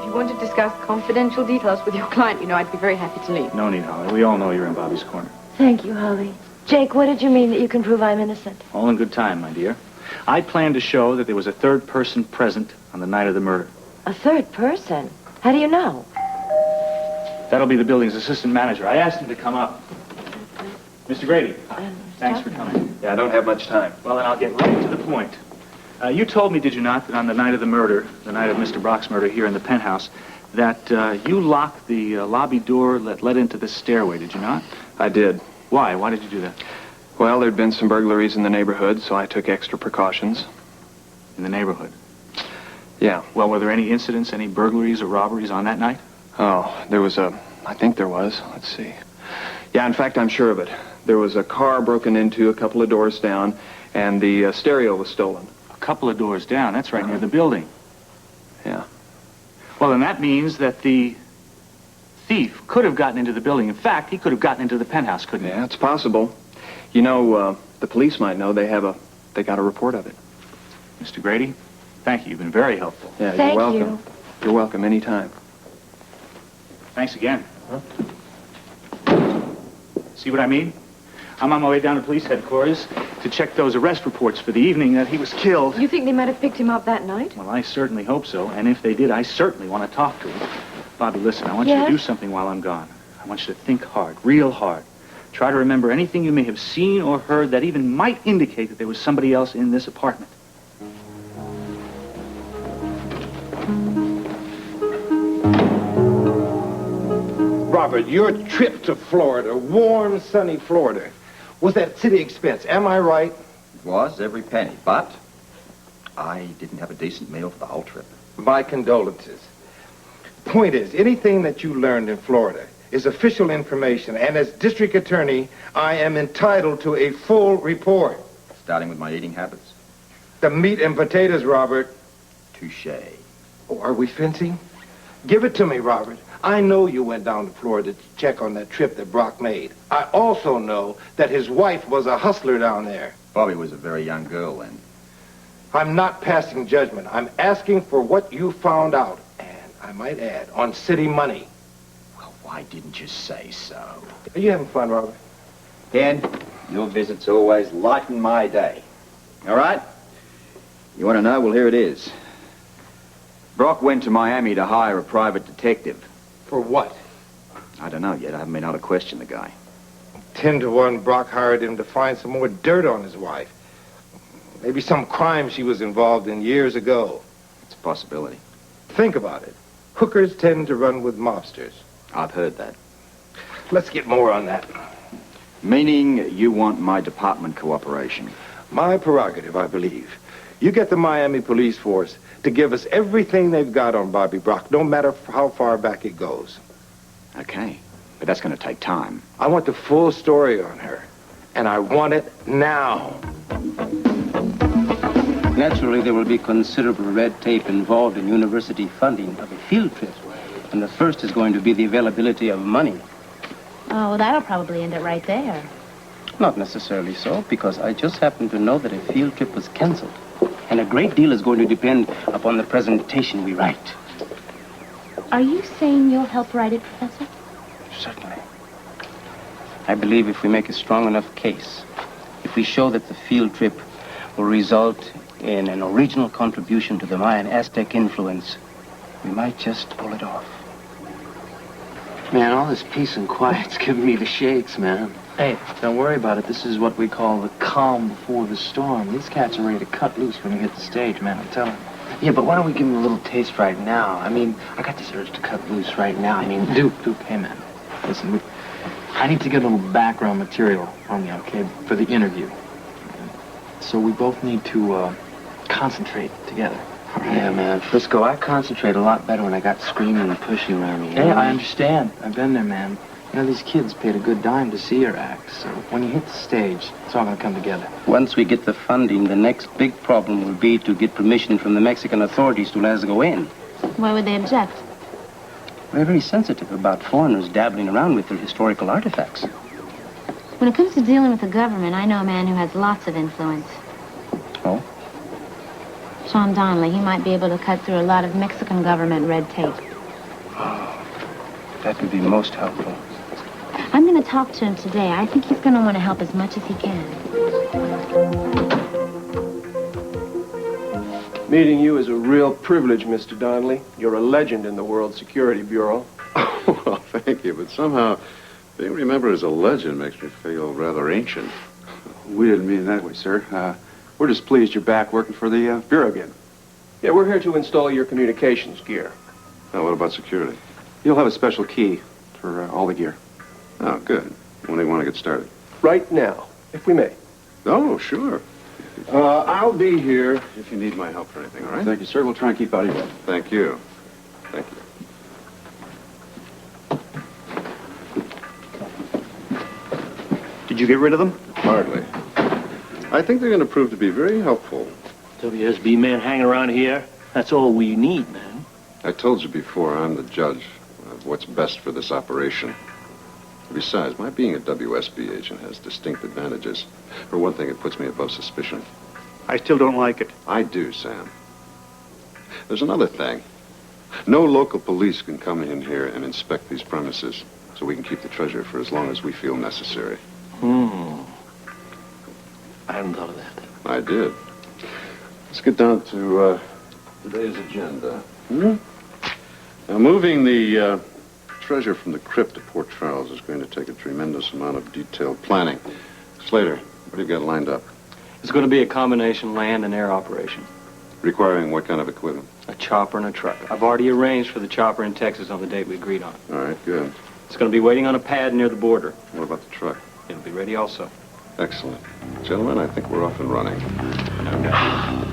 you want to discuss confidential details with your client, you know, I'd be very happy to leave. No need, Holly. We all know you're in Bobbie's corner. Thank you, Holly. Jake, what did you mean that you can prove I'm innocent? All in good time, my dear. I plan to show that there was a third person present on the night of the murder. A third person? How do you know? That'll be the building's assistant manager. I asked him to come up. Mr. Grady, thanks for coming. Yeah, I don't have much time. Well, then I'll get right to the point. You told me, did you not, that on the night of the murder, the night of Mr. Brock's murder here in the penthouse, that you locked the lobby door that led into the stairway, did you not? I did. Why? Why did you do that? Well, there'd been some burglaries in the neighborhood, so I took extra precautions. In the neighborhood? Yeah. Well, were there any incidents, any burglaries or robberies on that night? Oh, I think there was. Let's see. Yeah, in fact, I'm sure of it. There was a car broken into a couple of doors down, and the stereo was stolen. A couple of doors down? That's right near the building. Yeah. Well, then that means that the thief could have gotten into the building. In fact, he could have gotten into the penthouse, couldn't he? Yeah, it's possible. You know, the police might know. They got a report of it. Mr. Grady, thank you. You've been very helpful. Yeah, Thank you're welcome. you. You're welcome anytime. Thanks again. See what I mean? I'm on my way down to police headquarters to check those arrest reports for the evening that he was killed. You think they might have picked him up that night? Well, I certainly hope so. And if they did, I certainly want to talk to him. Bobbie, listen, I want you to do something while I'm gone. I want you to think hard, real hard. Try to remember anything you may have seen or heard that even might indicate that there was somebody else in this apartment. Robert, your trip to Florida, warm, sunny Florida, was at city expense. Am I right? It was, every penny, but I didn't have a decent meal for the whole trip. My condolences. Point is, anything that you learned in Florida is official information, and as district attorney, I am entitled to a full report. Starting with my eating habits. The meat and potatoes, Robert. Touché. Oh, are we fencing? Give it to me, Robert. I know you went down to Florida to check on that trip that Brock made. I also know that his wife was a hustler down there. Bobbie was a very young girl then. I'm not passing judgment. I'm asking for what you found out, and I might add, on city money. Well, why didn't you say so? Are you having fun, Robert? Ken, your visits always lighten my day. All right? You want to know? Well, here it is. Brock went to Miami to hire a private detective. For what? I don't know yet. I haven't been able to question the guy. 10 to 1, Brock hired him to find some more dirt on his wife. Maybe some crime she was involved in years ago. It's a possibility. Think about it. Hookers tend to run with mobsters. I've heard that. Let's get more on that. Meaning you want my department cooperation? My prerogative, I believe. You get the Miami police force to give us everything they've got on Bobbie Brock, no matter how far back it goes. Okay, but that's going to take time. I want the full story on her, and I want it now. Naturally, there will be considerable red tape involved in university funding of a field trip. And the first is going to be the availability of money. Oh, well, that'll probably end it right there. Not necessarily so, because I just happen to know that a field trip was canceled. And a great deal is going to depend upon the presentation we write. Are you saying you'll help write it, Professor? Certainly. I believe if we make a strong enough case, if we show that the field trip will result in an original contribution to the Mayan Aztec influence, we might just pull it off. Man, all this peace and quiet's giving me the shakes, man. Hey, don't worry about it. This is what we call the calm before the storm. These cats are ready to cut loose when you hit the stage, man, I'm telling you. Yeah, but why don't we give them a little taste right now? I mean, I got this urge to cut loose right now. I mean, Duke, hey, man. Listen, I need to get a little background material on you, okay, for the interview. So we both need to concentrate together. All right? Yeah, man. Frisco, I concentrate a lot better when I got screaming and pushing around me. Yeah, I understand. I've been there, man. You know, these kids paid a good dime to see your act, so when you hit the stage, it's all gonna come together. Once we get the funding, the next big problem will be to get permission from the Mexican authorities to let us go in. Why would they object? We're very sensitive about foreigners dabbling around with their historical artifacts. When it comes to dealing with the government, I know a man who has lots of influence. Oh? Sean Donnelly. He might be able to cut through a lot of Mexican government red tape. That would be most helpful. I'm going to talk to him today. I think he's going to want to help as much as he can. Meeting you is a real privilege, Mr. Donnelly. You're a legend in the World Security Bureau. Oh, well, thank you, but somehow being remembered as a legend makes me feel rather ancient. We didn't mean it that way, sir. We're just pleased you're back working for the Bureau again. Yeah, we're here to install your communications gear. Now, what about security? You'll have a special key for all the gear. Oh, good. When do you want to get started? Right now, if we may. Oh, sure. I'll be here if you need my help for anything, all right? Thank you, sir. We'll try and keep out of your way. Thank you. Thank you. Did you get rid of them? Hardly. I think they're going to prove to be very helpful. WSB men hanging around here, that's all we need, man. I told you before, I'm the judge of what's best for this operation. Besides, my being a WSB agent has distinct advantages. For one thing, it puts me above suspicion. I still don't like it. I do, Sam. There's another thing. No local police can come in here and inspect these premises, so we can keep the treasure for as long as we feel necessary. I hadn't thought of that. I did. Let's get down to today's agenda. Now, moving the treasure from the crypt to Port Charles is going to take a tremendous amount of detailed planning. Slater, what do you got lined up? It's going to be a combination land and air operation. Requiring what kind of equipment? A chopper and a truck. I've already arranged for the chopper in Texas on the date we agreed on. All right, good. It's going to be waiting on a pad near the border. What about the truck? It'll be ready also. Excellent. Gentlemen, I think we're off and running. No doubt.